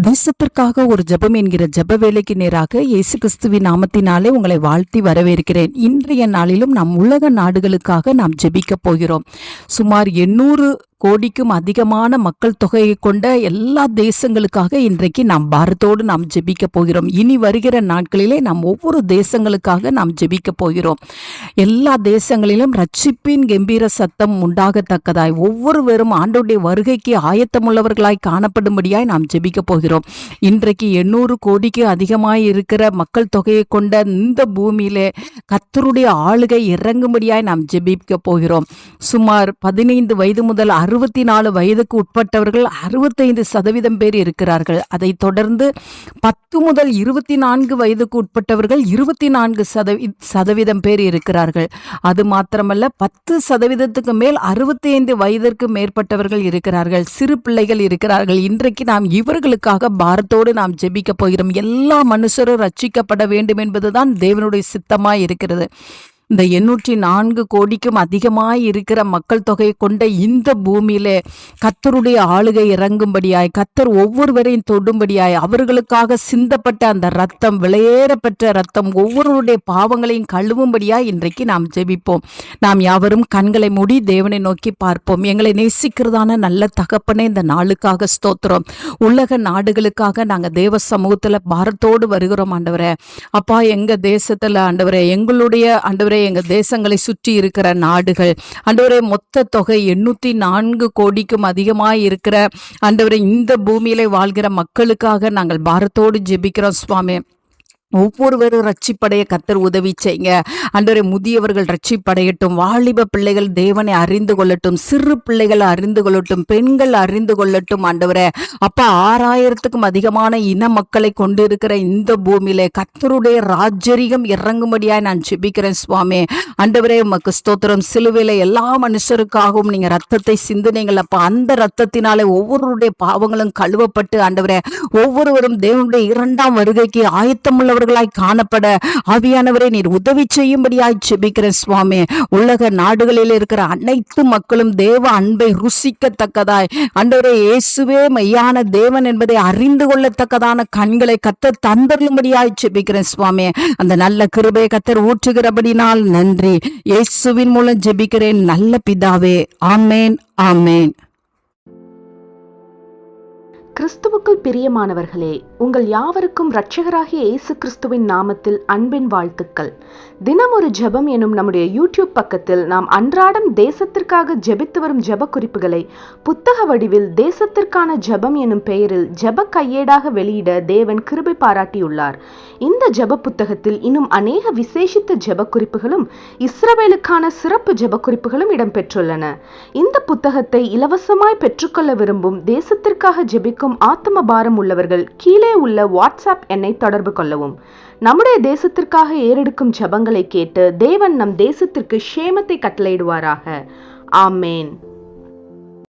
தேசத்திற்காக ஒரு ஜெபம் என்கிற ஜெப வேலைக்கு நேராக இயேசு கிறிஸ்துவின் நாமத்தினாலே உங்களை வாழ்த்தி வரவேற்கிறேன். இன்றைய நாளிலும் நம் உலக நாடுகளுக்காக நாம் ஜெபிக்க போகிறோம். சுமார் 800 கோடிக்கும் அதிகமான மக்கள் தொகையை கொண்ட எல்லா தேசங்களுக்காக இன்றைக்கு நாம் பாரத்தோடு நாம் ஜெபிக்க போகிறோம். இனி வருகிற நாட்களிலே நாம் ஒவ்வொரு தேசங்களுக்காக நாம் ஜெபிக்க போகிறோம். எல்லா தேசங்களிலும் ரட்சிப்பின் கம்பீர சத்தம் உண்டாகத்தக்கதாய் ஒவ்வொருவரும் ஆண்டவருடைய வருகைக்கு ஆயத்தமுள்ளவர்களாய் காணப்படும்படியாய் நாம் ஜெபிக்க போகிறோம். இன்றைக்கு 800 கோடிக்கு அதிகமாய் இருக்கிற மக்கள் தொகையை கொண்ட இந்த பூமியிலே கர்த்தருடைய ஆளுகை இறங்கும்படியாய் நாம் ஜெபிக்க போகிறோம். சுமார் 15 வயது முதல் 64 வயதுக்கு உட்பட்டவர்கள் 65% பேர் இருக்கிறார்கள். அதைத் தொடர்ந்து 10 முதல் 24 வயதுக்கு உட்பட்டவர்கள் 24% பேர் இருக்கிறார்கள். அது மாத்திரமல்ல, 10% மேல் 65 வயதிற்கு மேற்பட்டவர்கள் இருக்கிறார்கள். சிறு பிள்ளைகள் இருக்கிறார்கள். இன்றைக்கு நாம் இவர்களுக்காக பாரத்தோடு நாம் ஜெபிக்க போகிறோம். எல்லா மனுஷரும் ரட்சிக்கப்பட வேண்டும் என்பதுதான் தேவனுடைய சித்தமாய் இருக்கிறது. இந்த 804 கோடிக்கும் அதிகமாய் இருக்கிற மக்கள் தொகையை கொண்ட இந்த பூமியிலே கர்த்தருடைய ஆளுகை இறங்கும்படியாய், கர்த்தர் ஒவ்வொருவரையும் தொடும்படியாய், அவர்களுக்காக சிந்தப்பட்ட அந்த ரத்தம், விலையேறப்பெற்ற ரத்தம் ஒவ்வொருவருடைய பாவங்களையும் கழுவும்படியாய் இன்றைக்கு நாம் ஜெபிப்போம். நாம் யாவரும் கண்களை மூடி தேவனை நோக்கி பார்ப்போம். எங்களை நேசிக்கிறதான நல்ல தகப்பனே, இந்த நாளுக்காக ஸ்தோத்திரம். உலக நாடுகளுக்காக நாங்கள் தேவ சமூகத்தில் பாரத்தோடு வருகிறோம். ஆண்டவரே அப்பா, எங்க தேசத்துல ஆண்டவரே, எங்களுடைய ஆண்டவரே, எங்க தேசங்களை சுற்றி இருக்கிற நாடுகள் ஆண்டவரே, மொத்த தொகை 804 கோடிக்கும் அதிகமாய் இருக்கிற ஆண்டவரே, இந்த பூமியிலே வாழ்கிற மக்களுக்காக நாங்கள் பாரத்தோடு ஜெபிக்கிறோம் சுவாமி. ஒவ்வொருவரும் ரட்சிப்படைய கர்த்தர் உதவி செய்யுங்க ஆண்டவரே. முதியவர்கள் ரட்சிப்படையட்டும், வாலிப பிள்ளைகள் தேவனை அறிந்து கொள்ளட்டும், சிறு பிள்ளைகள் அறிந்து கொள்ளட்டும், பெண்கள் அறிந்து கொள்ளட்டும். ஆண்டவரே அப்பா, 6000க்கும் அதிகமான இன மக்களை கொண்டிருக்கிற இந்த பூமியிலே கர்த்தருடைய ராஜ்யரிகம் இறங்கும்படியாய் நான் ஜெபிக்கிறேன் சுவாமி. ஆண்டவரே உமக்கு ஸ்தோத்திரம். சிலுவையில எல்லா மனுஷருக்காகவும் நீங்க ரத்தத்தை சிந்தினீங்கள் அப்பா. அந்த ரத்தத்தினாலே ஒவ்வொருவருடைய பாவங்களும் கழுவப்பட்டு ஆண்டவரே, ஒவ்வொருவரும் தேவனுடைய 2ஆம் வருகைக்கு ஆயத்தமுள்ளவர் காணப்பட ஆவியானவரே நீர் உதவி செய்யும்படியாய் ஜெபிக்கிறேன் சுவாமி. உலக நாடுகளில் இருக்கிற அனைத்து மக்களும் தேவ அன்பை ருசிக்கத்தக்கதாய் ஆண்டவரே, இயேசுவே மெய்யான தேவன் என்பதை அறிந்து கொள்ளத்தக்கதான கண்களை கர்த்தர் தந்தருளும்படியாய் ஜெபிக்கிறேன் சுவாமி. அந்த நல்ல கிருபையை கர்த்தர் ஊற்றுகிறபடினால் நன்றி. இயேசுவின் மூலம் ஜெபிக்கிறேன் நல்ல பிதாவே. ஆமேன், ஆமேன். கிறிஸ்துவுக்குள் பிரியமானவர்களே, உங்கள் யாவருக்கும் இரட்சகராகிய இயேசு கிறிஸ்துவின் நாமத்தில் அன்பின் வாழ்த்துக்கள். தினம் ஒரு ஜெபம் எனும் நம்முடைய யூடியூப் பக்கத்தில் நாம் அன்றாடம் தேசத்திற்காக ஜெபித்து வரும் ஜெப குறிப்புகளை புத்தக வடிவில் தேசத்திற்கான ஜெபம் எனும் பெயரில் ஜெப கையேடாக வெளியிட தேவன் கிருபை பாராட்டியுள்ளார். இந்த ஜெப புத்தகத்தில் இன்னும் அநேக விசேஷித்த ஜெப குறிப்புகளும் இஸ்ரவேலுக்கான சிறப்பு ஜெப குறிப்புகளும் இடம்பெற்றுள்ளன. இந்த புத்தகத்தை இலவசமாய் பெற்றுக்கொள்ள விரும்பும் தேசத்திற்காக ஜெபிக்கும் ஆத்ம பாரம் உள்ளவர்கள் கீழே உள்ள வாட்ஸ்அப் எண்ணை தொடர்பு கொள்ளவும். நம்முடைய தேசத்திற்காக ஏறெடுக்கும் ஜெபங்களை கேட்டு தேவன் நம் தேசத்திற்கு க்ஷேமத்தை கட்டளையிடுவாராக. ஆமேன்.